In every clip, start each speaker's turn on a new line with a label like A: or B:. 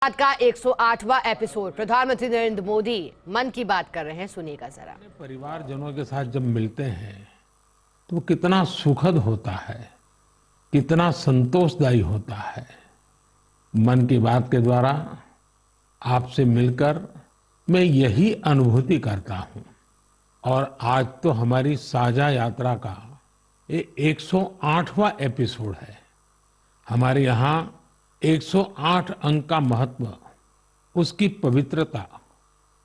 A: आज का 108वां एपिसोड प्रधानमंत्री नरेंद्र मोदी मन की बात कर रहे हैं, सुनिएगा जरा।
B: परिवारजनों के साथ जब मिलते हैं तो कितना सुखद होता है, कितना संतोषदायी होता है। मन की बात के द्वारा आपसे मिलकर मैं यही अनुभूति करता हूं। और आज तो हमारी साझा यात्रा का ये 108वां एपिसोड है। हमारे यहाँ 108 अंक का महत्व, उसकी पवित्रता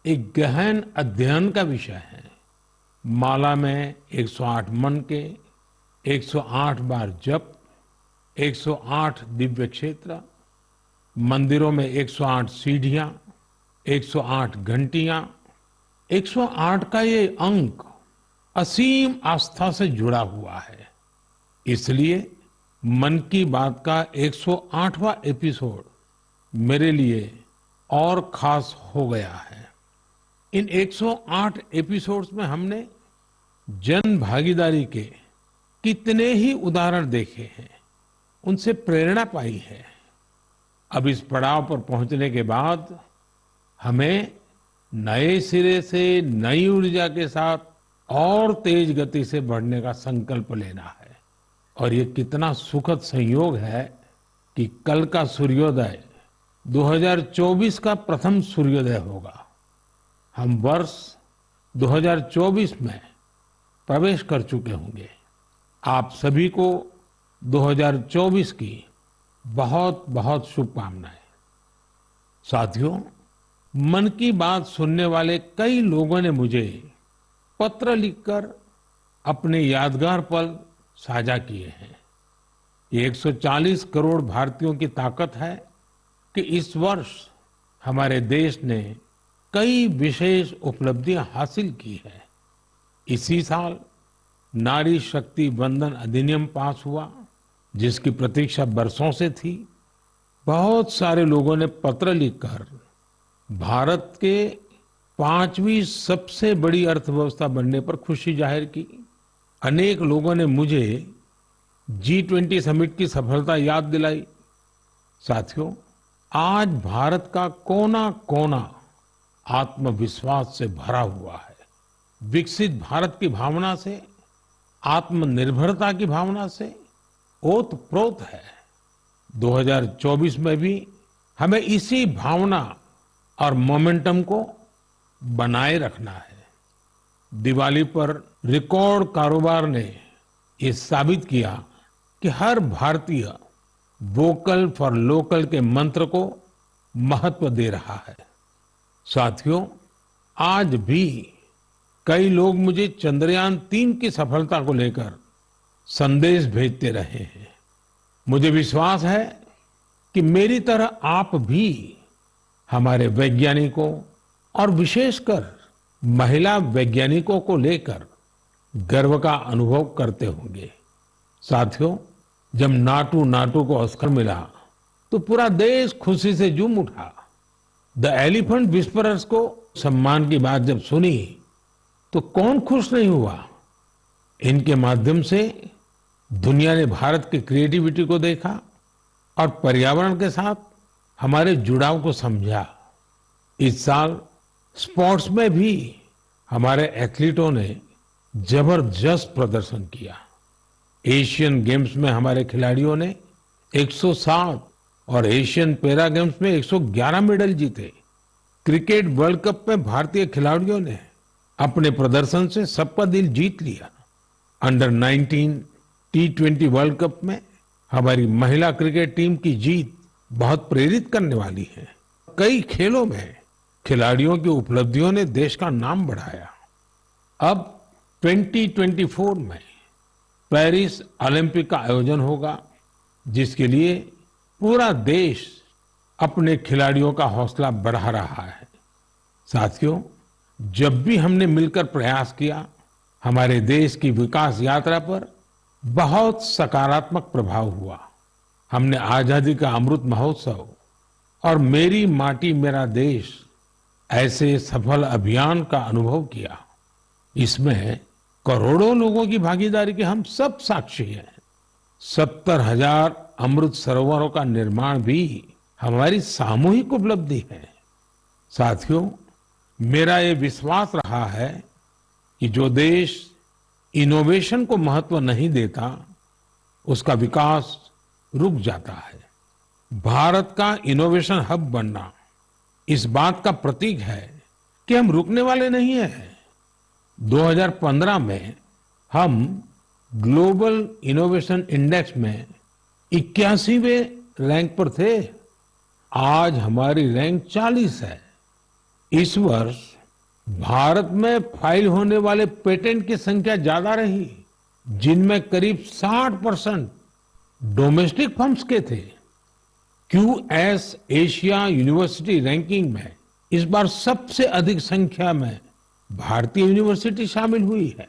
B: एक गहन अध्ययन का विषय है। माला में 108 मन के, 108 बार जप, 108 दिव्य क्षेत्र, मंदिरों में 108 सीढ़ियां, 108 घंटियां। 108 का ये अंक असीम आस्था से जुड़ा हुआ है। इसलिए मन की बात का 108वां एपिसोड मेरे लिए और खास हो गया है। इन 108 एपिसोड्स में हमने जन भागीदारी के कितने ही उदाहरण देखे हैं, उनसे प्रेरणा पाई है। अब इस पड़ाव पर पहुंचने के बाद हमें नए सिरे से नई ऊर्जा के साथ और तेज गति से बढ़ने का संकल्प लेना है। और ये कितना सुखद संयोग है कि कल का सूर्योदय 2024 का प्रथम सूर्योदय होगा। हम वर्ष 2024 में प्रवेश कर चुके होंगे। आप सभी को 2024 की बहुत बहुत शुभकामनाएं। साथियों, मन की बात सुनने वाले कई लोगों ने मुझे पत्र लिखकर अपने यादगार पल साझा किए हैं। ये 140 करोड़ भारतीयों की ताकत है कि इस वर्ष हमारे देश ने कई विशेष उपलब्धियां हासिल की है। इसी साल नारी शक्ति वंदन अधिनियम पास हुआ, जिसकी प्रतीक्षा बरसों से थी। बहुत सारे लोगों ने पत्र लिखकर भारत के 5वीं सबसे बड़ी अर्थव्यवस्था बनने पर खुशी जाहिर की। अनेक लोगों ने मुझे G20 समिट की सफलता याद दिलाई। साथियों, आज भारत का कोना कोना आत्मविश्वास से भरा हुआ है। विकसित भारत की भावना से, आत्मनिर्भरता की भावना से ओतप्रोत है। 2024 में भी हमें इसी भावना और मोमेंटम को बनाए रखना है। दिवाली पर रिकॉर्ड कारोबार ने ये साबित किया कि हर भारतीय वोकल फॉर लोकल के मंत्र को महत्व दे रहा है। साथियों, आज भी कई लोग मुझे चंद्रयान 3 की सफलता को लेकर संदेश भेजते रहे हैं। मुझे विश्वास है कि मेरी तरह आप भी हमारे वैज्ञानिकों और विशेषकर महिला वैज्ञानिकों को लेकर गर्व का अनुभव करते होंगे। साथियों, जब नाटू नाटू को ऑस्कर मिला तो पूरा देश खुशी से झूम उठा। द एलिफेंट विस्परर्स को सम्मान की बात जब सुनी तो कौन खुश नहीं हुआ। इनके माध्यम से दुनिया ने भारत की क्रिएटिविटी को देखा और पर्यावरण के साथ हमारे जुड़ाव को समझा। इस साल स्पोर्ट्स में भी हमारे एथलीटों ने जबरदस्त प्रदर्शन किया। एशियन गेम्स में हमारे खिलाड़ियों ने 107 और एशियन पैरा गेम्स में 111 मेडल जीते। क्रिकेट वर्ल्ड कप में भारतीय खिलाड़ियों ने अपने प्रदर्शन से सबका दिल जीत लिया। अंडर 19 T20 वर्ल्ड कप में हमारी महिला क्रिकेट टीम की जीत बहुत प्रेरित करने वाली है। कई खेलों में खिलाड़ियों की उपलब्धियों ने देश का नाम बढ़ाया। अब 2024 में पेरिस ओलंपिक का आयोजन होगा, जिसके लिए पूरा देश अपने खिलाड़ियों का हौसला बढ़ा रहा है। साथियों, जब भी हमने मिलकर प्रयास किया, हमारे देश की विकास यात्रा पर बहुत सकारात्मक प्रभाव हुआ। हमने आजादी का अमृत महोत्सव और मेरी माटी मेरा देश ऐसे सफल अभियान का अनुभव किया। इसमें करोड़ों लोगों की भागीदारी के हम सब साक्षी हैं। 70,000 अमृत सरोवरों का निर्माण भी हमारी सामूहिक उपलब्धि है। साथियों, मेरा ये विश्वास रहा है कि जो देश इनोवेशन को महत्व नहीं देता, उसका विकास रुक जाता है। भारत का इनोवेशन हब बनना इस बात का प्रतीक है कि हम रुकने वाले नहीं हैं। 2015 में हम ग्लोबल इनोवेशन इंडेक्स में 81वें रैंक पर थे। आज हमारी रैंक 40 है। इस वर्ष भारत में फाइल होने वाले पेटेंट की संख्या ज्यादा रही, जिनमें करीब 60% डोमेस्टिक फर्म्स के थे। क्यूएस एशिया यूनिवर्सिटी रैंकिंग में इस बार सबसे अधिक संख्या में भारतीय यूनिवर्सिटी शामिल हुई है।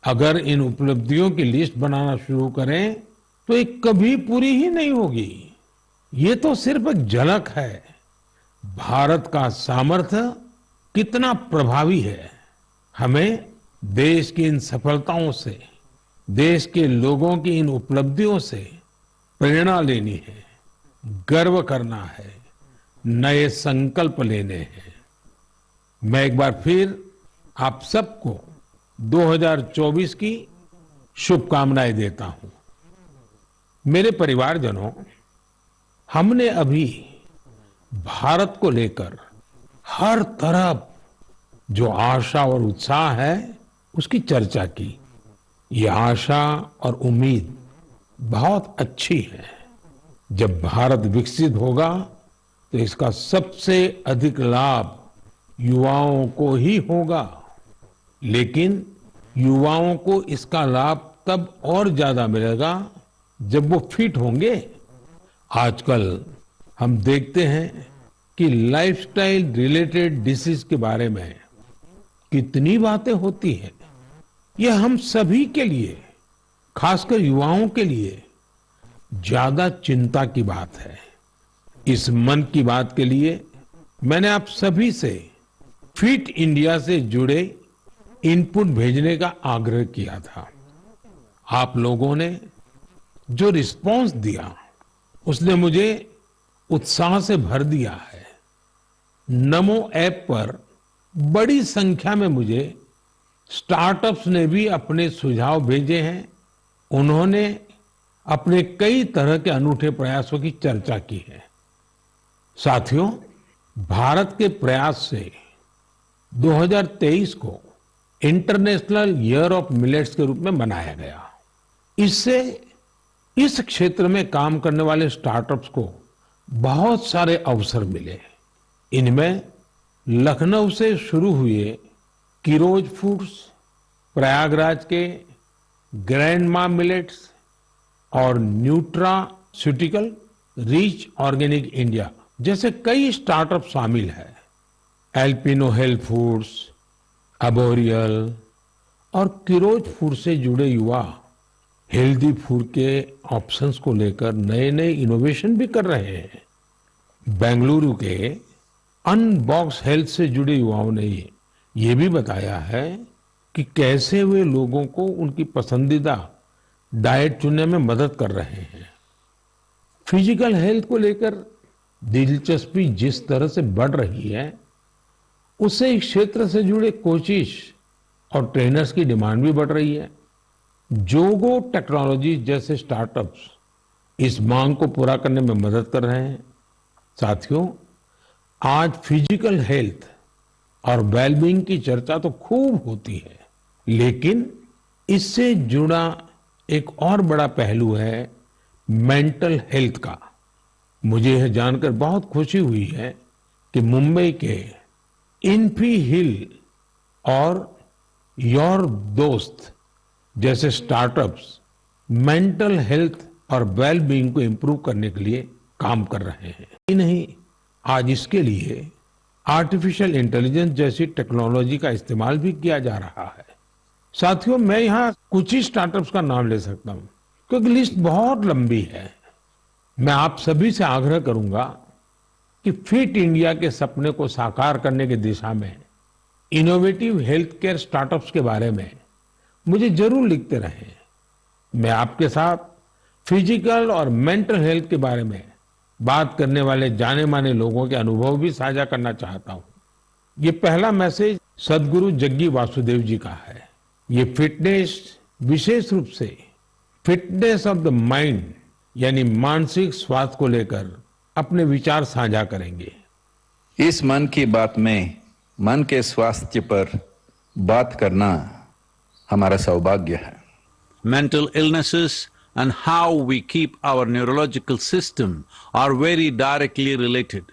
B: अगर इन उपलब्धियों की लिस्ट बनाना शुरू करें तो ये कभी पूरी ही नहीं होगी। ये तो सिर्फ एक झलक है। भारत का सामर्थ्य कितना प्रभावी है। हमें देश की इन सफलताओं से, देश के लोगों की इन उपलब्धियों से प्रेरणा लेनी है, गर्व करना है, नए संकल्प लेने हैं। मैं एक बार फिर आप सबको 2024 की शुभकामनाएं देता हूं। मेरे परिवारजनों, हमने अभी भारत को लेकर हर तरफ जो आशा और उत्साह है उसकी चर्चा की। ये आशा और उम्मीद बहुत अच्छी है। जब भारत विकसित होगा तो इसका सबसे अधिक लाभ युवाओं को ही होगा। लेकिन युवाओं को इसका लाभ तब और ज्यादा मिलेगा जब वो फिट होंगे। आजकल हम देखते हैं कि लाइफस्टाइल रिलेटेड डिसीज के बारे में कितनी बातें होती हैं। यह हम सभी के लिए, खासकर युवाओं के लिए ज्यादा चिंता की बात है। इस मन की बात के लिए मैंने आप सभी से फिट इंडिया से जुड़े इनपुट भेजने का आग्रह किया था। आप लोगों ने जो रिस्पांस दिया उसने मुझे उत्साह से भर दिया है। नमो ऐप पर बड़ी संख्या में मुझे स्टार्टअप्स ने भी अपने सुझाव भेजे हैं। उन्होंने अपने कई तरह के अनूठे प्रयासों की चर्चा की है। साथियों, भारत के प्रयास से 2023 को इंटरनेशनल ईयर ऑफ मिलेट्स के रूप में मनाया गया। इससे इस क्षेत्र में काम करने वाले स्टार्टअप्स को बहुत सारे अवसर मिले। इनमें लखनऊ से शुरू हुए किरोज फूड्स, प्रयागराज के ग्रैंडमा मिलेट्स और न्यूट्रास्यूटिकल रिच ऑर्गेनिक इंडिया जैसे कई स्टार्टअप शामिल है। एल्पिनो हेल्थ फूड्स, अबोरियल और किरोज फूड से जुड़े युवा हेल्दी फूड के ऑप्शंस को लेकर नए नए इनोवेशन भी कर रहे हैं। बेंगलुरु के अनबॉक्स हेल्थ से जुड़े युवाओं ने ये भी बताया है कि कैसे वे लोगों को उनकी पसंदीदा डाइट चुनने में मदद कर रहे हैं। फिजिकल हेल्थ को लेकर दिलचस्पी जिस तरह से बढ़ रही है, उससे इस क्षेत्र से जुड़े कोचिज और ट्रेनर्स की डिमांड भी बढ़ रही है। जोगो टेक्नोलॉजी जैसे स्टार्टअप्स इस मांग को पूरा करने में मदद कर रहे हैं। साथियों, आज फिजिकल हेल्थ और वेलबींग की चर्चा तो खूब होती है, लेकिन इससे जुड़ा एक और बड़ा पहलू है मेंटल हेल्थ का। मुझे यह जानकर बहुत खुशी हुई है कि मुंबई के इन्फी हिल और योर दोस्त जैसे स्टार्टअप्स मेंटल हेल्थ और वेलबींग को इंप्रूव करने के लिए काम कर रहे हैं। ही नहीं, आज इसके लिए आर्टिफिशियल इंटेलिजेंस जैसी टेक्नोलॉजी का इस्तेमाल भी किया जा रहा है। साथियों, मैं यहाँ कुछ ही स्टार्टअप्स का नाम ले सकता हूँ क्योंकि लिस्ट बहुत लंबी है। मैं आप सभी से आग्रह करूंगा कि फिट इंडिया के सपने को साकार करने की दिशा में इनोवेटिव हेल्थ केयर स्टार्टअप्स के बारे में मुझे जरूर लिखते रहें। मैं आपके साथ फिजिकल और मेंटल हेल्थ के बारे में बात करने वाले जाने माने लोगों के अनुभव भी साझा करना चाहता हूं। ये पहला मैसेज सदगुरु जग्गी वासुदेव जी का है। ये फिटनेस विशेष रूप से फिटनेस ऑफ द माइंड यानी मानसिक स्वास्थ्य को लेकर अपने विचार साझा करेंगे।
C: इस मन की बात में मन के स्वास्थ्य पर बात करना हमारा सौभाग्य है।
D: Mental illnesses and how we keep our neurological system are very directly related.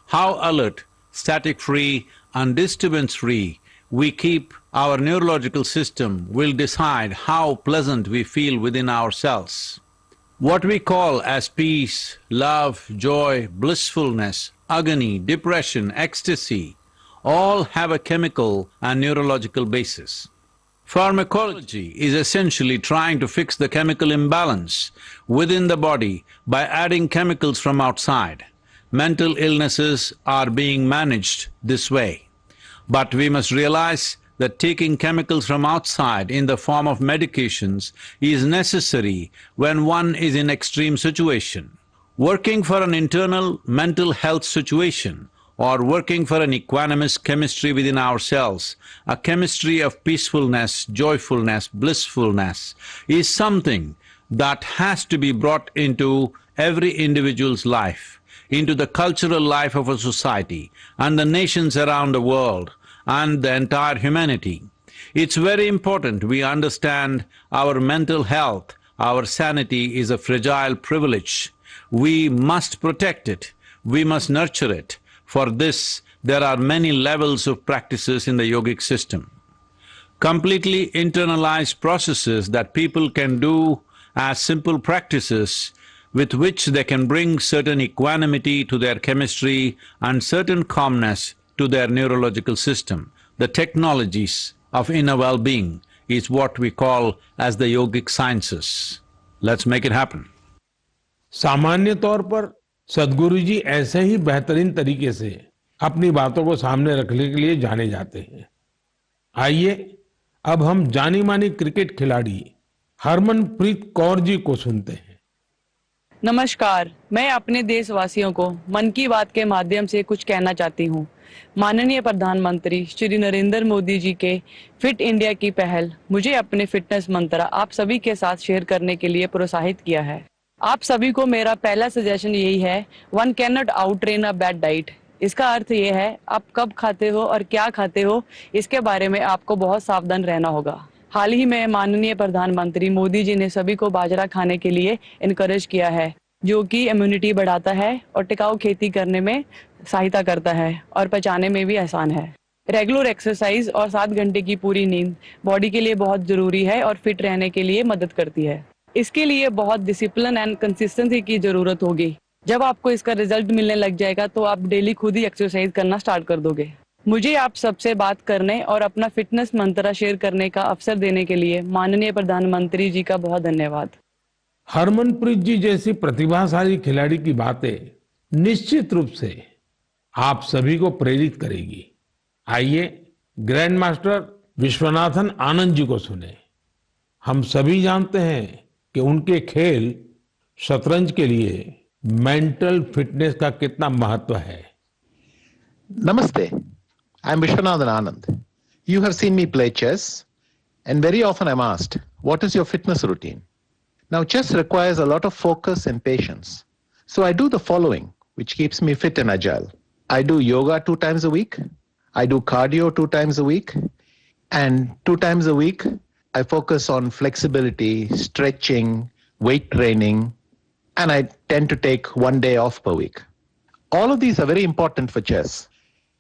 D: How alert, static-free and disturbance-free we keep our neurological system will decide how pleasant we feel within ourselves. What we call as peace, love, joy, blissfulness, agony, depression, ecstasy, all have a chemical and neurological basis. Pharmacology is essentially trying to fix the chemical imbalance within the body by adding chemicals from outside. Mental illnesses are being managed this way. But we must realize that taking chemicals from outside in the form of medications is necessary when one is in extreme situation. Working for an internal mental health situation or working for an equanimous chemistry within ourselves, a chemistry of peacefulness, joyfulness, blissfulness, is something that has to be brought into every individual's life, into the cultural life of a society and the nations around the world and the entire humanity. It's very important we understand our mental health, our sanity is a fragile privilege. We must protect it, we must nurture it. For this, there are many levels of practices in the yogic system. Completely internalized processes that people can do as simple practices with which they can bring certain equanimity to their chemistry and certain calmness to their neurological system. The technologies of inner well-being is what we call as the yogic sciences. Let's make it happen.
B: सामान्य तौर पर सदगुरु जी ऐसे ही बेहतरीन तरीके से अपनी बातों को सामने रखने के लिए जाने जाते हैं। आइए अब हम जानी मानी क्रिकेट खिलाड़ी हरमनप्रीत कौर जी को सुनते हैं।
E: नमस्कार, मैं अपने देशवासियों को मन की बात के माध्यम से कुछ कहना चाहती हूँ। माननीय प्रधानमंत्री श्री नरेंद्र मोदी जी के फिट इंडिया की पहल मुझे अपने फिटनेस मंत्र आप सभी के साथ शेयर करने के लिए प्रोत्साहित किया है। आप सभी को मेरा पहला सजेशन यही है, one can not out train a bad diet. इसका अर्थ ये है, आप कब खाते हो और क्या खाते हो, इसके बारे में आपको बहुत सावधान रहना होगा। हाल ही में माननीय प्रधानमंत्री मोदी जी ने सभी को बाजरा खाने के लिए इनकरेज किया है, जो कि इम्यूनिटी बढ़ाता है और टिकाऊ खेती करने में सहायता करता है और पचाने में भी आसान है। रेगुलर एक्सरसाइज और 7 घंटे की पूरी नींद बॉडी के लिए बहुत जरूरी है और फिट रहने के लिए मदद करती है। इसके लिए बहुत डिसिप्लिन एंड कंसिस्टेंसी की जरूरत होगी। जब आपको इसका रिजल्ट मिलने लग जाएगा तो आप डेली खुद ही एक्सरसाइज करना स्टार्ट कर दोगे। मुझे आप सबसे बात करने और अपना फिटनेस मंत्र शेयर करने का अवसर देने के लिए माननीय प्रधानमंत्री जी का बहुत धन्यवाद।
B: हरमनप्रीत जी जैसी प्रतिभाशाली खिलाड़ी की बातें निश्चित रूप से आप सभी को प्रेरित करेगी। आइए ग्रैंड मास्टर विश्वनाथन आनंद जी को सुने। हम सभी जानते हैं कि उनके खेल शतरंज के लिए मेंटल फिटनेस का कितना महत्व है।
F: Namaste. I'm Vishwanathan Anand. You have seen me play chess, and very often I'm asked, what is your fitness routine? Now, chess requires a lot of focus and patience. So I do the following, which keeps me fit and agile. I do yoga 2 times a week. I do cardio 2 times a week. And 2 times a week, I focus on flexibility, stretching, weight training, and I tend to take 1 day off per week. All of these are very important for chess.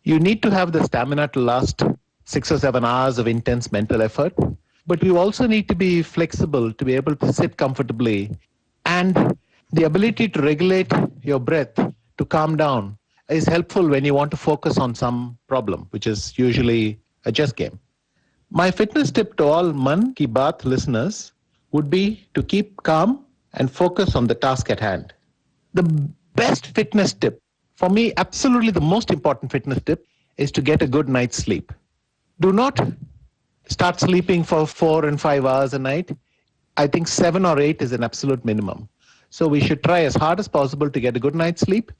F: You need to have the stamina to last 6 or 7 hours of intense mental effort, but you also need to be flexible to be able to sit comfortably, and the ability to regulate your breath to calm down is helpful when you want to focus on some problem, which is usually a chess game. My fitness tip to all Man Ki Baat listeners would be to keep calm and focus on the task at hand. The best fitness tip, for me, absolutely the most important fitness tip, is to get a good night's sleep. Do not start sleeping for 4 and 5 hours a night. I think 7 or 8 is an absolute minimum. So we should try as hard as possible to get a good night's sleep,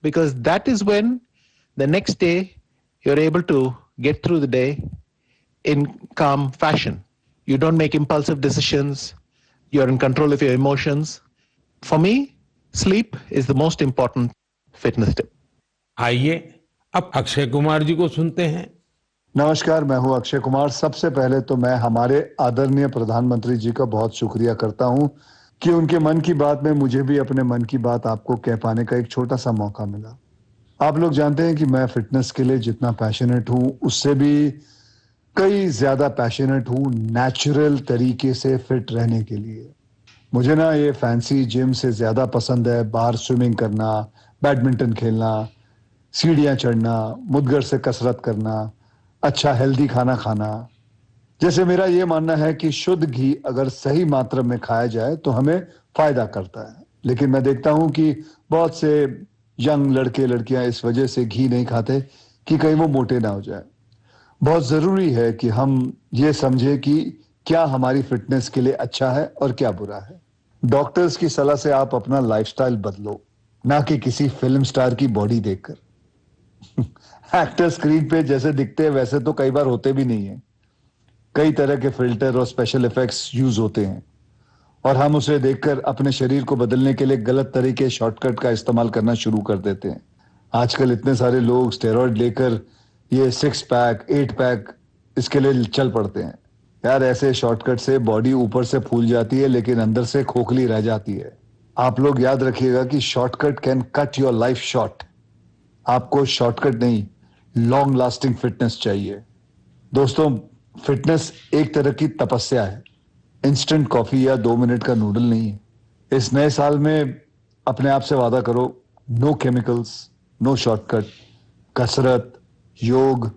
F: because that is when the next day you're able to get through the day in calm fashion. You don't make impulsive decisions. You're in control of your emotions. For me, sleep is the most important fitness tip.
B: आइए अब अक्षय कुमार जी को सुनते हैं।
G: नमस्कार, मैं हूं अक्षय कुमार। सबसे पहले तो मैं हमारे आदरणीय प्रधानमंत्री जी का बहुत शुक्रिया करता हूं कि उनके मन की बात में मुझे भी अपने मन की बात आपको कह पाने का एक छोटा सा मौका मिला। आप लोग जानते हैं कि मैं फिटनेस के लिए जितना पैशनेट हूं, उससे भी कई ज्यादा पैशनेट हूं नेचुरल तरीके से फिट रहने के लिए। मुझे ना ये फैंसी जिम से ज्यादा पसंद है बाहर स्विमिंग करना, बैडमिंटन खेलना, सीढ़ियां चढ़ना, मुद्गर से कसरत करना, अच्छा हेल्दी खाना खाना। जैसे मेरा ये मानना है कि शुद्ध घी अगर सही मात्रा में खाया जाए तो हमें फायदा करता है, लेकिन मैं देखता हूं कि बहुत से यंग लड़के लड़कियां इस वजह से घी नहीं खाते कि कहीं वो मोटे ना हो जाए। बहुत जरूरी है कि हम ये समझे कि क्या हमारी फिटनेस के लिए अच्छा है और क्या बुरा है। डॉक्टर्स की सलाह से आप अपना लाइफस्टाइल बदलो, ना कि किसी फिल्म स्टार की बॉडी देखकर। एक्टर स्क्रीन पे जैसे दिखते हैं वैसे तो कई बार होते भी नहीं है। कई तरह के फिल्टर और स्पेशल इफेक्ट्स यूज होते हैं और हम उसे देखकर अपने शरीर को बदलने के लिए गलत तरीके शॉर्टकट का इस्तेमाल करना शुरू कर देते हैं। आजकल इतने सारे लोग स्टेरॉइड लेकर ये 6 पैक 8 पैक इसके लिए चल पड़ते हैं। यार, ऐसे शॉर्टकट से बॉडी ऊपर से फूल जाती है लेकिन अंदर से खोखली रह जाती है। आप लोग याद रखिएगा कि shortcut can cut your life short. आपको शॉर्टकट नहीं, लॉन्ग लास्टिंग फिटनेस चाहिए। दोस्तों, फिटनेस एक तरह की तपस्या है, इंस्टेंट कॉफी या 2 मिनट का नूडल नहीं है। इस नए साल में अपने आप से वादा करो, नो केमिकल्स, नो शॉर्टकट, कसरत, योग,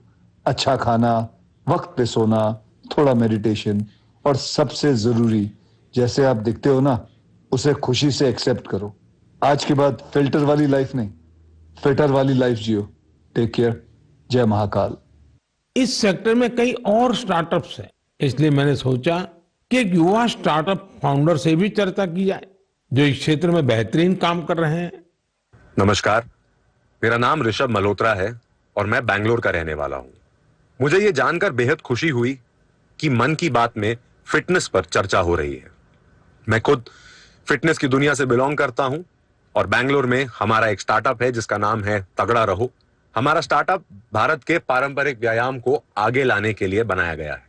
G: अच्छा खाना, वक्त पे सोना, थोड़ा मेडिटेशन और सबसे जरूरी, जैसे आप दिखते हो ना, उसे खुशी से एक्सेप्ट करो। आज के बाद फिल्टर वाली लाइफ नहीं, फिटर वाली लाइफ जियो। Take care. जय महाकाल।
B: इस सेक्टर में कई और स्टार्टअप्स हैं, इसलिए मैंने सोचा कि एक युवा स्टार्टअप फाउंडर से भी चर्चा की जाए जो इस क्षेत्र में बेहतरीन काम कर रहे हैं।
H: नमस्कार, मेरा नाम ऋषभ मल्होत्रा है और मैं बैंगलोर का रहने वाला हूं। मुझे ये जानकर बेहद खुशी हुई कि मन की बात में फिटनेस पर चर्चा हो रही है। मैं खुद फिटनेस की दुनिया से बिलोंग करता हूं और बैंगलोर में हमारा एक स्टार्टअप है जिसका नाम है तगड़ा रहो। हमारा स्टार्टअप भारत के पारंपरिक व्यायाम को आगे लाने के लिए बनाया गया है।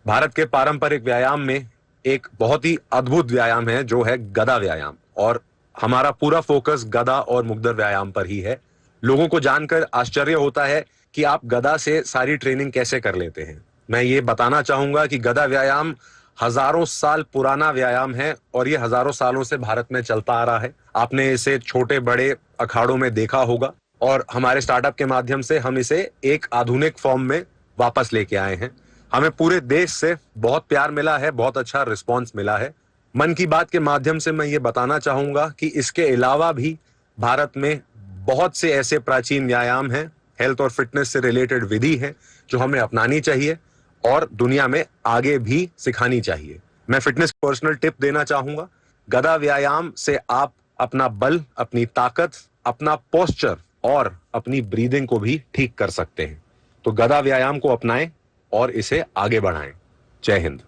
H: भारत के पारंपरिक व्यायाम में एक बहुत ही अद्भुत व्यायाम है जो है गदा व्यायाम, और हमारा पूरा फोकस गदा और मुग्दर व्यायाम पर ही है। लोगों को जानकर आश्चर्य होता है कि आप गदा से सारी ट्रेनिंग कैसे कर लेते हैं। मैं ये बताना चाहूंगा कि गदा व्यायाम हजारों साल पुराना व्यायाम है और ये हजारों सालों से भारत में चलता आ रहा है। आपने इसे छोटे बड़े अखाड़ों में देखा होगा और हमारे स्टार्टअप के माध्यम से हम इसे एक आधुनिक फॉर्म में वापस लेके आए हैं। हमें पूरे देश से बहुत प्यार मिला है, बहुत अच्छा रिस्पांस मिला है। मन की बात के माध्यम से मैं ये बताना चाहूंगा कि इसके अलावा भी भारत में बहुत से ऐसे प्राचीन व्यायाम हैं, हेल्थ और फिटनेस से रिलेटेड विधि है जो हमें अपनानी चाहिए और दुनिया में आगे भी सिखानी चाहिए। मैं फिटनेस पर्सनल टिप देना चाहूंगा। गदा व्यायाम से आप अपना बल, अपनी ताकत, अपना पोस्चर और अपनी ब्रीदिंग को भी ठीक कर सकते हैं। तो गदा व्यायाम को अपनाएं और इसे आगे बढ़ाएं। जय हिंद।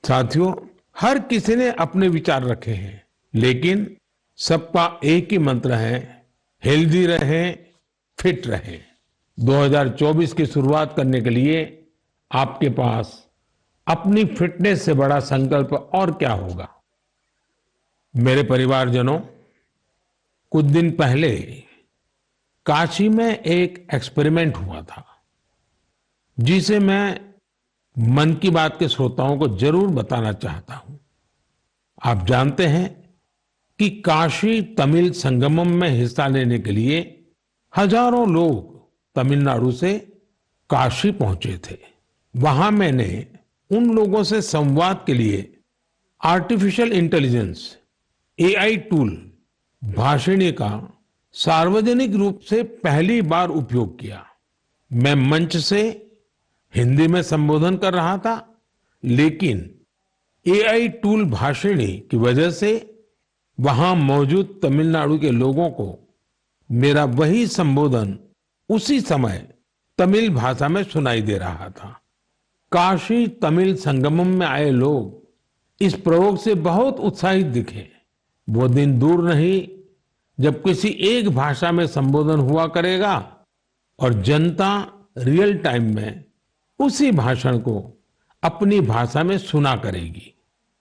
B: साथियों, हर किसी ने अपने विचार रखे हैं, लेकिन सबका एक ही मंत्र है, हेल्दी रहें, फिट रहें। 2024 की शुरुआत करने के लिए आपके पास अपनी फिटनेस से बड़ा संकल्प और क्या होगा। मेरे परिवारजनों, कुछ दिन पहले काशी में एक एक्सपेरिमेंट हुआ था जिसे मैं मन की बात के श्रोताओं को जरूर बताना चाहता हूं। आप जानते हैं कि काशी तमिल संगमम में हिस्सा लेने के लिए हजारों लोग तमिलनाडु से काशी पहुंचे थे। वहां मैंने उन लोगों से संवाद के लिए artificial intelligence AI tool Bhashini का सार्वजनिक रूप से पहली बार उपयोग किया। मैं मंच से हिंदी में संबोधन कर रहा था, लेकिन एआई टूल भाषिणी की वजह से वहां मौजूद तमिलनाडु के लोगों को मेरा वही संबोधन उसी समय तमिल भाषा में सुनाई दे रहा था। काशी तमिल संगमम में आए लोग इस प्रयोग से बहुत उत्साहित दिखे। वो दिन दूर नहीं जब किसी एक भाषा में संबोधन हुआ करेगा और जनता रियल टाइम में उसी भाषण को अपनी भाषा में सुना करेगी।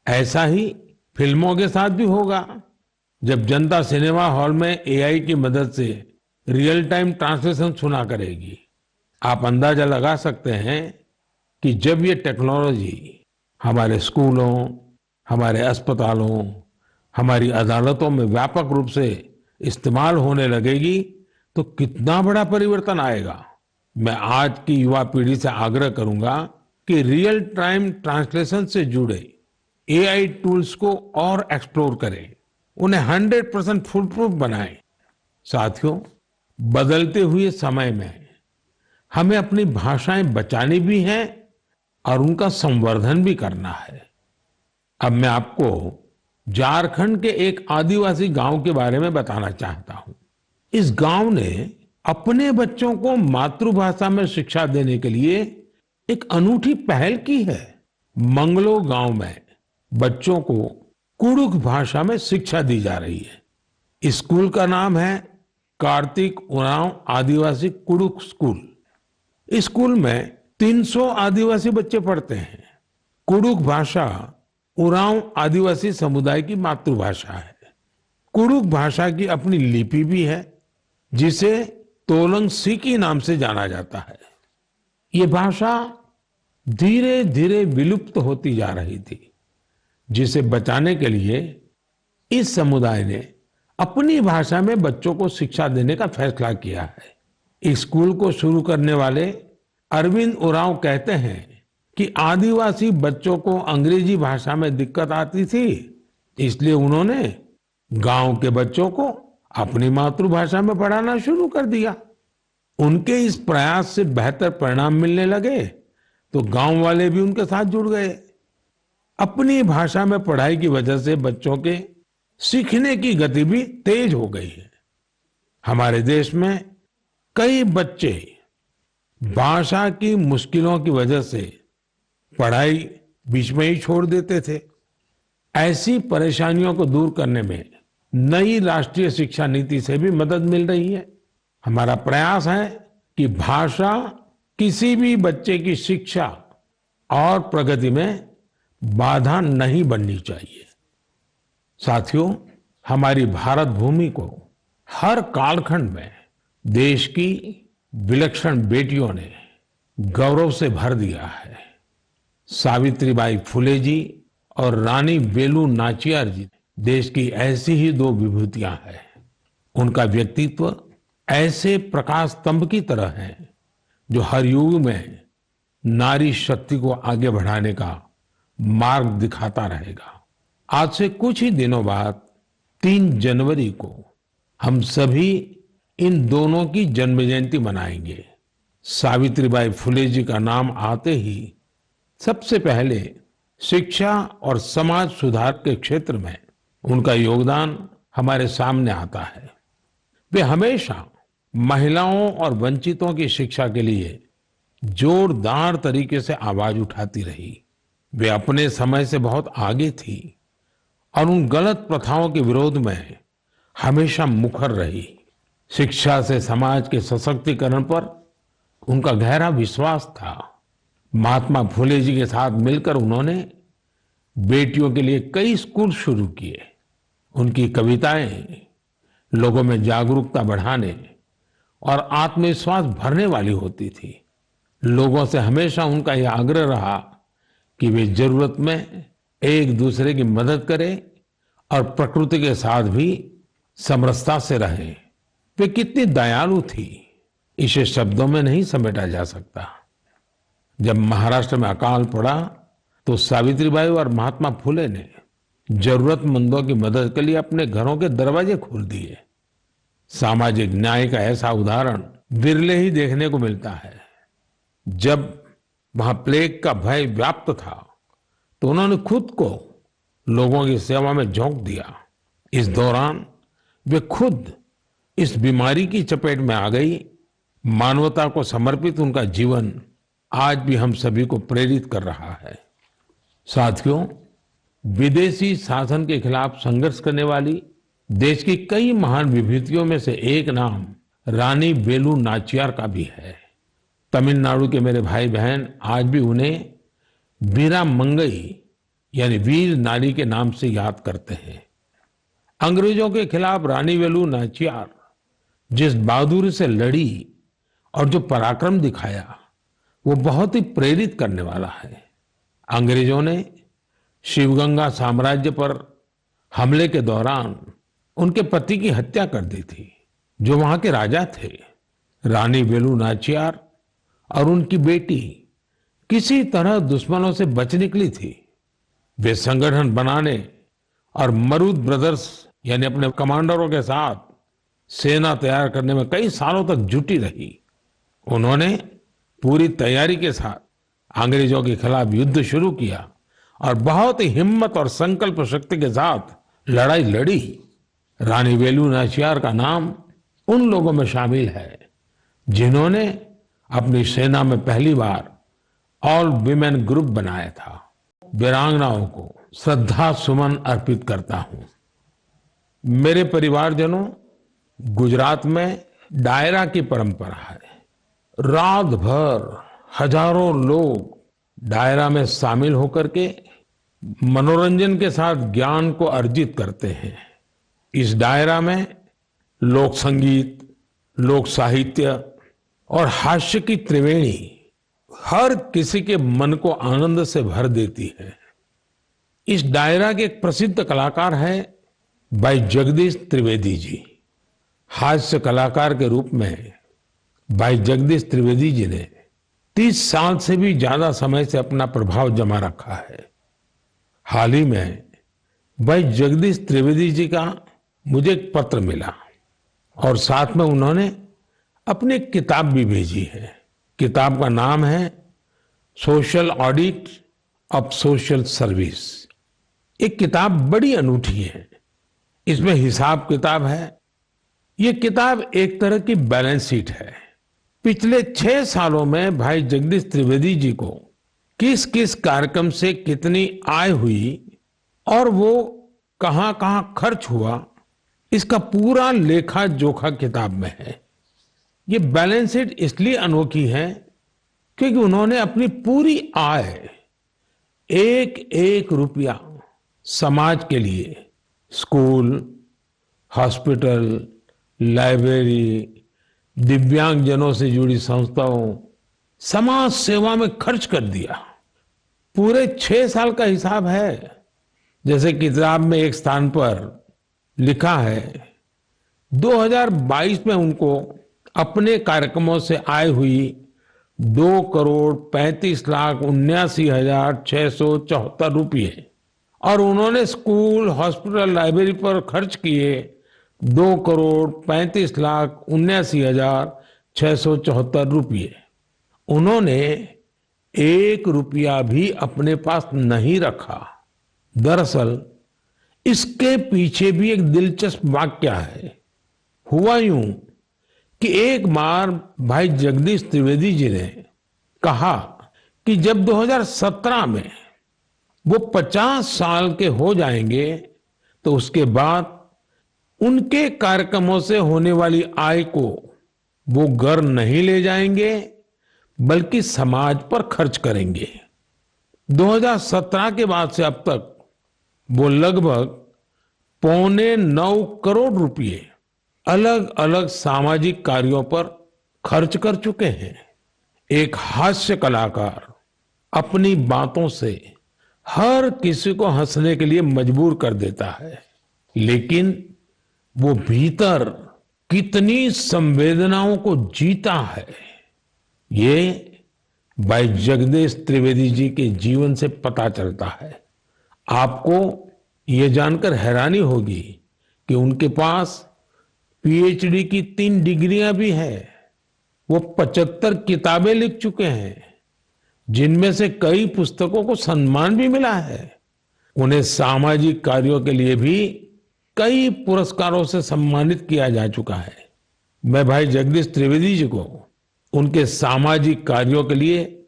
B: ऐसा ही फिल्मों के साथ भी होगा। जब जनता सिनेमा हॉल में एआई की मदद से रियल टाइम ट्रांसलेशन सुना करेगी, आप अंदाजा लगा सकते हैं कि जब ये टेक्नोलॉजी हमारे स्कूलों, हमारे अस्पतालों, हमारी अदालतों में व्यापक रूप से इस्तेमाल होने लगेगी तो कितना बड़ा परिवर्तन आएगा। मैं आज की युवा पीढ़ी से आग्रह करूंगा कि रियल टाइम ट्रांसलेशन से जुड़े एआई टूल्स को और एक्सप्लोर करें, उन्हें 100% फुल प्रूफ बनाएं। साथियों, बदलते हुए समय में हमें अपनी भाषाएं बचानी भी हैं और उनका संवर्धन भी करना है। अब मैं आपको झारखंड के एक आदिवासी गांव के बारे में बताना चाहता हूं। इस गांव ने अपने बच्चों को मातृभाषा में शिक्षा देने के लिए एक अनूठी पहल की है। मंगलो गांव में बच्चों को कुडुख भाषा में शिक्षा दी जा रही है। इस स्कूल का नाम है कार्तिक उरांव आदिवासी कुडुख स्कूल। इस स्कूल में 300 आदिवासी बच्चे पढ़ते हैं। कुडुख भाषा उरांव आदिवासी समुदाय की मातृभाषा है। कुडुख भाषा की अपनी लिपि भी है जिसे तोलंग सिकी नाम से जाना जाता है। ये भाषा धीरे धीरे विलुप्त होती जा रही थी, जिसे बचाने के लिए इस समुदाय ने अपनी भाषा में बच्चों को शिक्षा देने का फैसला किया है। इस स्कूल को शुरू करने वाले अरविंद उरांव कहते हैं कि आदिवासी बच्चों को अंग्रेजी भाषा में दिक्कत आती थी, इसलिए उन्होंने गांव के बच्चों को अपनी मातृभाषा में पढ़ाना शुरू कर दिया। उनके इस प्रयास से बेहतर परिणाम मिलने लगे तो गांव वाले भी उनके साथ जुड़ गए। अपनी भाषा में पढ़ाई की वजह से बच्चों के सीखने की गति भी तेज हो गई है। हमारे देश में कई बच्चे भाषा की मुश्किलों की वजह से पढ़ाई बीच में ही छोड़ देते थे। ऐसी परेशानियों को दूर करने में नई राष्ट्रीय शिक्षा नीति से भी मदद मिल रही है। हमारा प्रयास है कि भाषा किसी भी बच्चे की शिक्षा और प्रगति में बाधा नहीं बननी चाहिए। साथियों, हमारी भारत भूमि को हर कालखंड में देश की विलक्षण बेटियों ने गौरव से भर दिया है। सावित्रीबाई फुले जी और रानी वेलु नाचियार जी देश की ऐसी ही दो विभूतियां हैं। उनका व्यक्तित्व ऐसे प्रकाश स्तंभ की तरह है जो हर युग में नारी शक्ति को आगे बढ़ाने का मार्ग दिखाता रहेगा। आज से कुछ ही दिनों बाद 3 जनवरी को हम सभी इन दोनों की जन्म जयंती मनाएंगे। सावित्रीबाई फुले जी का नाम आते ही सबसे पहले शिक्षा और समाज सुधार के क्षेत्र में उनका योगदान हमारे सामने आता है। वे हमेशा महिलाओं और वंचितों की शिक्षा के लिए जोरदार तरीके से आवाज उठाती रही। वे अपने समय से बहुत आगे थी और उन गलत प्रथाओं के विरोध में हमेशा मुखर रही। शिक्षा से समाज के सशक्तिकरण पर उनका गहरा विश्वास था। महात्मा फुले जी के साथ मिलकर उन्होंने बेटियों के लिए कई स्कूल शुरू किए। उनकी कविताएं लोगों में जागरूकता बढ़ाने और आत्मविश्वास भरने वाली होती थी। लोगों से हमेशा उनका यह आग्रह रहा कि वे जरूरत में एक दूसरे की मदद करें और प्रकृति के साथ भी समरसता से रहें। वे कितनी दयालु थी, इसे शब्दों में नहीं समेटा जा सकता। जब महाराष्ट्र में अकाल पड़ा तो सावित्रीबाई और महात्मा फुले ने जरूरतमंदों की मदद के लिए अपने घरों के दरवाजे खोल दिए। सामाजिक न्याय का ऐसा उदाहरण विरले ही देखने को मिलता है। जब वहां प्लेग का भय व्याप्त था तो उन्होंने खुद को लोगों की सेवा में झोंक दिया। इस दौरान वे खुद इस बीमारी की चपेट में आ गई। मानवता को समर्पित उनका जीवन आज भी हम सभी को प्रेरित कर रहा है। साथियों, विदेशी शासन के खिलाफ संघर्ष करने वाली देश की कई महान विभूतियों में से एक नाम रानी वेलु नाचियार का भी है। तमिलनाडु के मेरे भाई बहन आज भी उन्हें वीरा मंगई यानी वीर नारी के नाम से याद करते हैं। अंग्रेजों के खिलाफ रानी वेलु नाचियार जिस बहादुरी से लड़ी और जो पराक्रम दिखाया वो बहुत ही प्रेरित करने वाला है। अंग्रेजों ने शिवगंगा साम्राज्य पर हमले के दौरान उनके पति की हत्या कर दी थी, जो वहां के राजा थे। रानी वेलु नाचियार और उनकी बेटी किसी तरह दुश्मनों से बच निकली थी। वे संगठन बनाने और मरूद ब्रदर्स यानी अपने कमांडरों के साथ सेना तैयार करने में कई सालों तक जुटी रही। उन्होंने पूरी तैयारी के साथ अंग्रेजों के खिलाफ युद्ध शुरू किया और बहुत ही हिम्मत और संकल्प शक्ति के साथ लड़ाई लड़ी। रानी वेलु नाचियार का नाम उन लोगों में शामिल है जिन्होंने अपनी सेना में पहली बार ऑल विमेन ग्रुप बनाया था। वीरांगनाओं को श्रद्धा सुमन अर्पित करता हूं। मेरे परिवारजनों, गुजरात में डायरा की परंपरा है। रात भर हजारों लोग डायरा में शामिल होकर के मनोरंजन के साथ ज्ञान को अर्जित करते हैं। इस डायरा में लोक संगीत, लोक साहित्य और हास्य की त्रिवेणी हर किसी के मन को आनंद से भर देती है। इस डायरा के एक प्रसिद्ध कलाकार है भाई जगदीश त्रिवेदी जी। हास्य कलाकार के रूप में भाई जगदीश त्रिवेदी जी ने 30 साल से भी ज्यादा समय से अपना प्रभाव जमा रखा है। हाल ही में भाई जगदीश त्रिवेदी जी का मुझे एक पत्र मिला और साथ में उन्होंने अपनी एक किताब भी भेजी है। किताब का नाम है social audit of social service. एक किताब बड़ी अनूठी है। इसमें हिसाब किताब है। ये किताब एक तरह की बैलेंस शीट है। पिछले 6 सालों में भाई जगदीश त्रिवेदी जी को किस किस कार्यक्रम से कितनी आय हुई और वो कहां कहां खर्च हुआ, इसका पूरा लेखा जोखा किताब में है। ये बैलेंस शीट इसलिए अनोखी है क्योंकि उन्होंने अपनी पूरी आय, एक एक रुपया समाज के लिए, स्कूल, हॉस्पिटल, लाइब्रेरी, दिव्यांगजनों से जुड़ी संस्थाओं, समाज सेवा में खर्च कर दिया। पूरे 6 साल का हिसाब है। जैसे किताब में एक स्थान पर लिखा है 2022 में उनको अपने कार्यक्रमों से आय हुई 2,35,79,674 रुपये और उन्होंने स्कूल, हॉस्पिटल, लाइब्रेरी पर खर्च किए 2,35,79,674 रुपये। उन्होंने 1 रुपया भी अपने पास नहीं रखा। दरअसल इसके पीछे भी एक दिलचस्प वाक्य है। हुआ यूं कि एक बार भाई जगदीश त्रिवेदी जी ने कहा कि जब 2017 में वो 50 साल के हो जाएंगे तो उसके बाद उनके कार्यक्रमों से होने वाली आय को वो घर नहीं ले जाएंगे बल्कि समाज पर खर्च करेंगे। 2017 के बाद से अब तक वो लगभग 8.25 करोड़ रुपए अलग अलग सामाजिक कार्यों पर खर्च कर चुके हैं। एक हास्य कलाकार अपनी बातों से हर किसी को हंसने के लिए मजबूर कर देता है, लेकिन वो भीतर कितनी संवेदनाओं को जीता है, ये भाई जगदीश त्रिवेदी जी के जीवन से पता चलता है। आपको ये जानकर हैरानी होगी कि उनके पास पीएचडी की 3 डिग्रियां भी है। वो 75 किताबें लिख चुके हैं, जिनमें से कई पुस्तकों को सम्मान भी मिला है। उन्हें सामाजिक कार्यों के लिए भी कई पुरस्कारों से सम्मानित किया जा चुका है। मैं भाई जगदीश त्रिवेदी जी को उनके सामाजिक कार्यों के लिए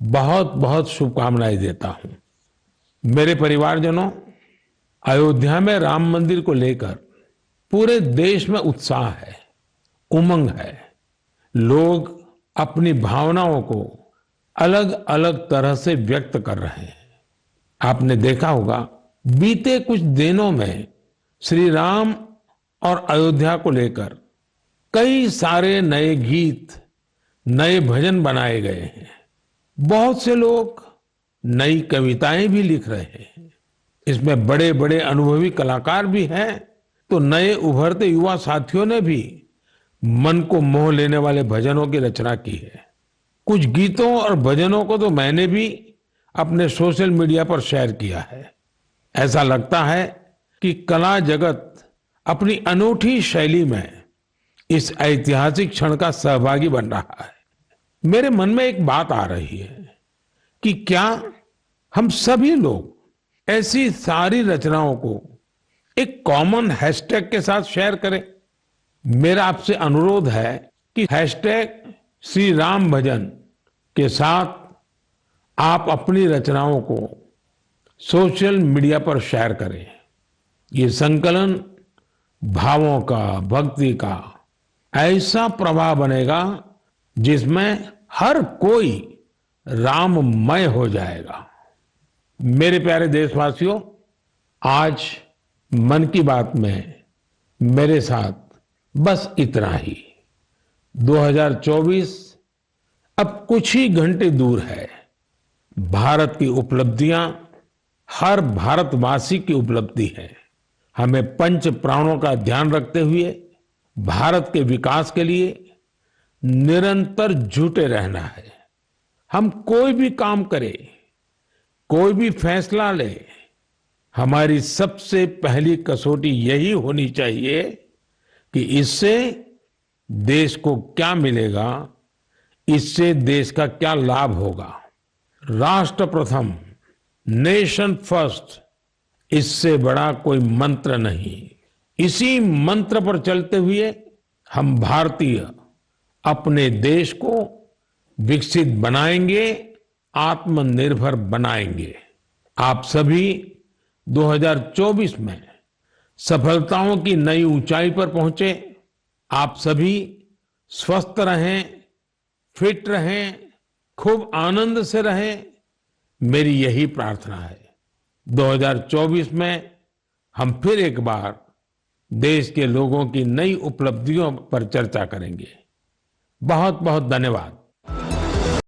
B: बहुत बहुत शुभकामनाएं देता हूं। मेरे परिवारजनों, अयोध्या में राम मंदिर को लेकर पूरे देश में उत्साह है, उमंग है। लोग अपनी भावनाओं को अलग अलग तरह से व्यक्त कर रहे हैं। आपने देखा होगा, बीते कुछ दिनों में श्री राम और अयोध्या को लेकर कई सारे नए गीत, नए भजन बनाए गए हैं। बहुत से लोग नई कविताएं भी लिख रहे हैं। इसमें बड़े बड़े अनुभवी कलाकार भी हैं, तो नए उभरते युवा साथियों ने भी मन को मोह लेने वाले भजनों की रचना की है। कुछ गीतों और भजनों को तो मैंने भी अपने सोशल मीडिया पर शेयर किया है। ऐसा लगता है कि कला जगत अपनी अनूठी शैली में इस ऐतिहासिक क्षण का सहभागी बन रहा है। मेरे मन में एक बात आ रही है कि क्या हम सभी लोग ऐसी सारी रचनाओं को एक कॉमन हैशटैग के साथ शेयर करें। मेरा आपसे अनुरोध है कि हैशटैग श्री राम भजन के साथ आप अपनी रचनाओं को सोशल मीडिया पर शेयर करें। ये संकलन भावों का, भक्ति का ऐसा प्रवाह बनेगा जिसमें हर कोई राममय हो जाएगा। मेरे प्यारे देशवासियों, आज मन की बात में मेरे साथ बस इतना ही। 2024 अब कुछ ही घंटे दूर है। भारत की उपलब्धियां हर भारतवासी की उपलब्धि है। हमें पंच प्राणों का ध्यान रखते हुए भारत के विकास के लिए निरंतर जुटे रहना है। हम कोई भी काम करें, कोई भी फैसला ले, हमारी सबसे पहली कसौटी यही होनी चाहिए कि इससे देश को क्या मिलेगा, इससे देश का क्या लाभ होगा। राष्ट्र प्रथम, नेशन फर्स्ट, इससे बड़ा कोई मंत्र नहीं। इसी मंत्र पर चलते हुए हम भारतीय अपने देश को विकसित बनाएंगे, आत्मनिर्भर बनाएंगे। आप सभी 2024 में सफलताओं की नई ऊंचाई पर पहुंचे। आप सभी स्वस्थ रहें, फिट रहें, खूब आनंद से रहें, मेरी यही प्रार्थना है। 2024 में हम फिर एक बार देश के लोगों की नई उपलब्धियों पर चर्चा करेंगे। बहुत बहुत धन्यवाद।